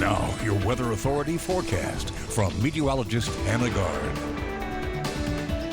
Now, your Weather Authority forecast from meteorologist Anna Gard.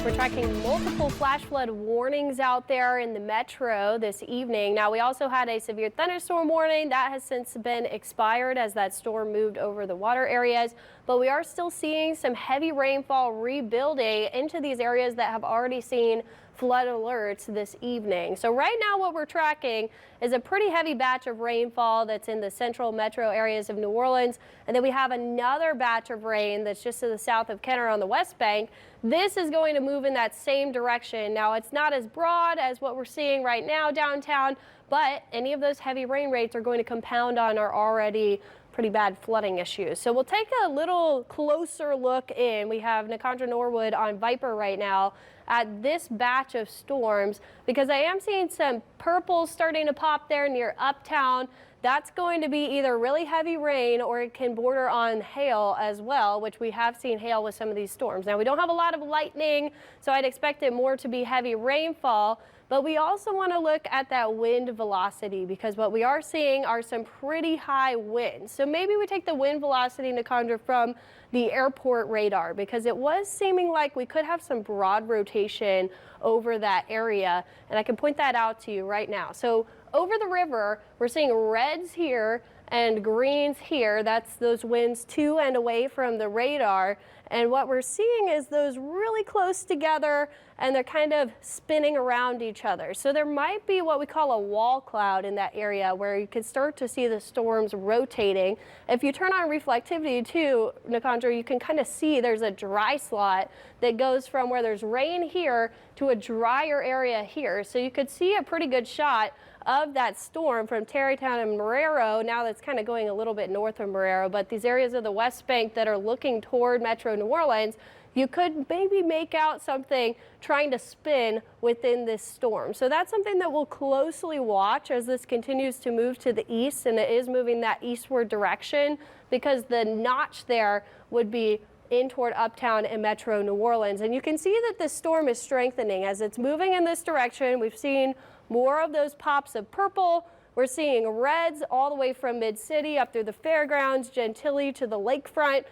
We're tracking multiple flash flood warnings out there in the metro this evening. Now, we also had a severe thunderstorm warning that has since been expired as that storm moved over the water areas. But we are still seeing some heavy rainfall rebuilding into these areas that have already seen flood alerts this evening. So right now what we're tracking is a pretty heavy batch of rainfall that's in the central metro areas of New Orleans. And then we have another batch of rain that's just to the south of Kenner on the West Bank. This is going to move in that same direction. Now, it's not as broad as what we're seeing right now downtown, but any of those heavy rain rates are going to compound on our already pretty bad flooding issues. So we'll take a little closer look in. We have Nicondra Norwood on Viper right now at this batch of storms because I am seeing some purple starting to pop there near Uptown. That's going to be either really heavy rain or it can border on hail as well, which we have seen hail with some of these storms. Now, we don't have a lot of lightning, so I'd expect it more to be heavy rainfall. But we also want to look at that wind velocity because what we are seeing are some pretty high winds. So maybe we take the wind velocity, Nicondra, from the airport radar because it was seeming like we could have some broad rotation over that area. And I can point that out to you right now. So over the river, we're seeing reds here and greens here. That's those winds to and away from the radar. And what we're seeing is those really close together and they're kind of spinning around each other. So there might be what we call a wall cloud in that area where you can start to see the storms rotating. If you turn on reflectivity too, Nicondra, you can kind of see there's a dry slot that goes from where there's rain here to a drier area here. So you could see a pretty good shot of that storm from Tarrytown and Marrero. Now that's kind of going a little bit north of Marrero, but these areas of the West Bank that are looking toward Metro New Orleans, you could maybe make out something trying to spin within this storm. So that's something that we'll closely watch as this continues to move to the east, and it is moving that eastward direction because the notch there would be in toward Uptown and Metro New Orleans. And you can see that this storm is strengthening as it's moving in this direction. We've seen more of those pops of purple. We're seeing reds all the way from Mid-City up through the fairgrounds, Gentilly to the lakefront.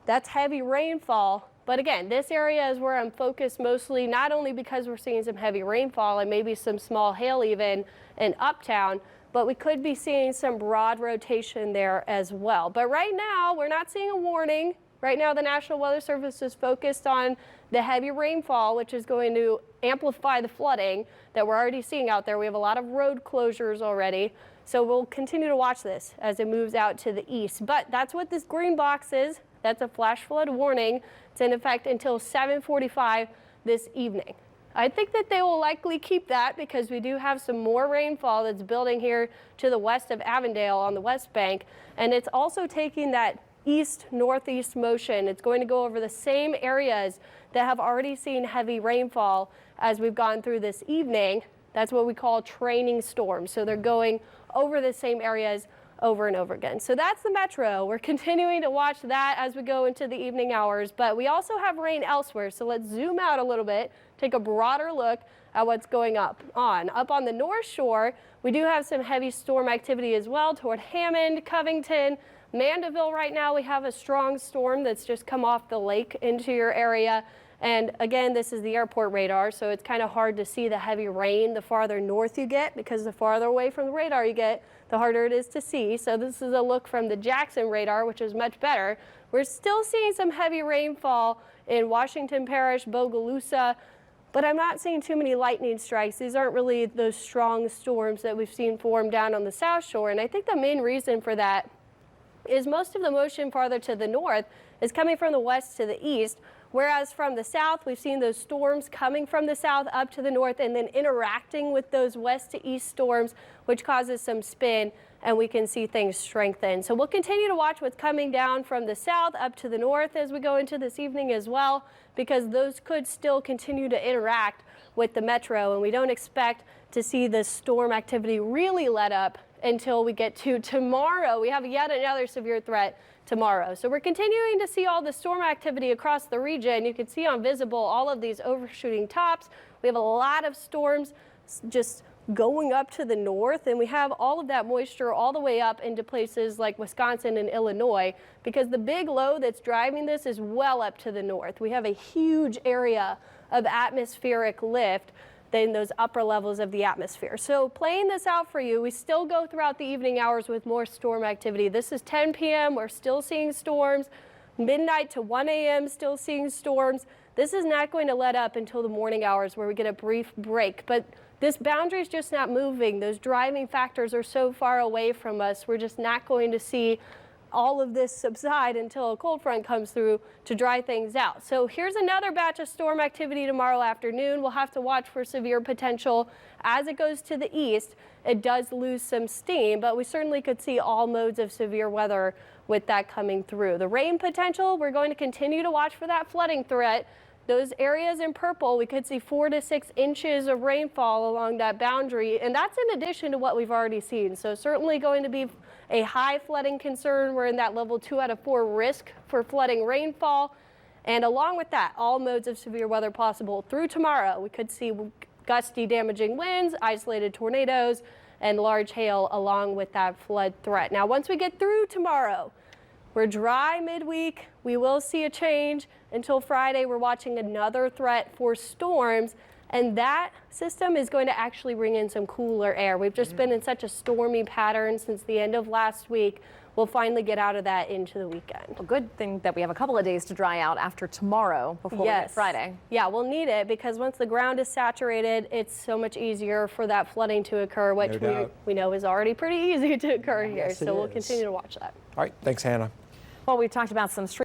That's heavy rainfall. But again, this area is where I'm focused mostly, not only because we're seeing some heavy rainfall and maybe some small hail even in Uptown, but we could be seeing some broad rotation there as well. But right now, we're not seeing a warning. Right now, the National Weather Service is focused on the heavy rainfall, which is going to amplify the flooding that we're already seeing out there. We have a lot of road closures already. So we'll continue to watch this as it moves out to the east. But that's what this green box is. That's a flash flood warning. It's in effect until 7:45 this evening. I think that they will likely keep that because we do have some more rainfall that's building here to the west of Avondale on the West Bank. And it's also taking that east-northeast motion. It's going to go over the same areas that have already seen heavy rainfall as we've gone through this evening. That's what we call training storms. So they're going over the same areas over and over again. So that's the metro. We're continuing to watch that as we go into the evening hours, but we also have rain elsewhere. So let's zoom out a little bit, take a broader look at what's going up on the North Shore. We do have some heavy storm activity as well toward Hammond, Covington, Mandeville. Right now we have a strong storm that's just come off the lake into your area. And again, this is the airport radar, so it's kind of hard to see the heavy rain the farther north you get, because the farther away from the radar you get, the harder it is to see. So this is a look from the Jackson radar, which is much better. We're still seeing some heavy rainfall in Washington Parish, Bogalusa, but I'm not seeing too many lightning strikes. These aren't really those strong storms that we've seen form down on the South Shore. And I think the main reason for that is most of the motion farther to the north is coming from the west to the east, whereas from the south, we've seen those storms coming from the south up to the north and then interacting with those west to east storms, which causes some spin, and we can see things strengthen. So we'll continue to watch what's coming down from the south up to the north as we go into this evening as well, because those could still continue to interact with the metro, and we don't expect to see the storm activity really let up until we get to tomorrow. We have yet another severe threat tomorrow. So we're continuing to see all the storm activity across the region. You can see on Visible all of these overshooting tops. We have a lot of storms just going up to the north, and we have all of that moisture all the way up into places like Wisconsin and Illinois, because the big low that's driving this is well up to the north. We have a huge area of atmospheric lift in those upper levels of the atmosphere. So playing this out for you, we still go throughout the evening hours with more storm activity. This is 10 p.m. We're still seeing storms. Midnight to 1 a.m. still seeing storms. This is not going to let up until the morning hours where we get a brief break. But this boundary is just not moving. Those driving factors are so far away from us. We're just not going to see all of this subside until a cold front comes through to dry things out. So here's another batch of storm activity tomorrow afternoon. We'll have to watch for severe potential as it goes to the east. It does lose some steam, but we certainly could see all modes of severe weather with that coming through. The rain potential, we're going to continue to watch for that flooding threat. Those areas in purple, we could see 4 to 6 inches of rainfall along that boundary, and that's in addition to what we've already seen. So certainly going to be a high flooding concern. We're in that level 2 out of 4 risk for flooding rainfall. And along with that, all modes of severe weather possible through tomorrow. We could see gusty, damaging winds, isolated tornadoes, and large hail along with that flood threat. Now, once we get through tomorrow, we're dry midweek. We will see a change until Friday. We're watching another threat for storms, and that system is going to actually bring in some cooler air. We've just been in such a stormy pattern since the end of last week. We'll finally get out of that into the weekend. A good thing that we have a couple of days to dry out after tomorrow before we hit Friday. Yeah, we'll need it because once the ground is saturated, it's so much easier for that flooding to occur, which we know is already pretty easy to occur here. So we'll continue to watch that. All right, thanks, Hannah. Well, we've talked about some street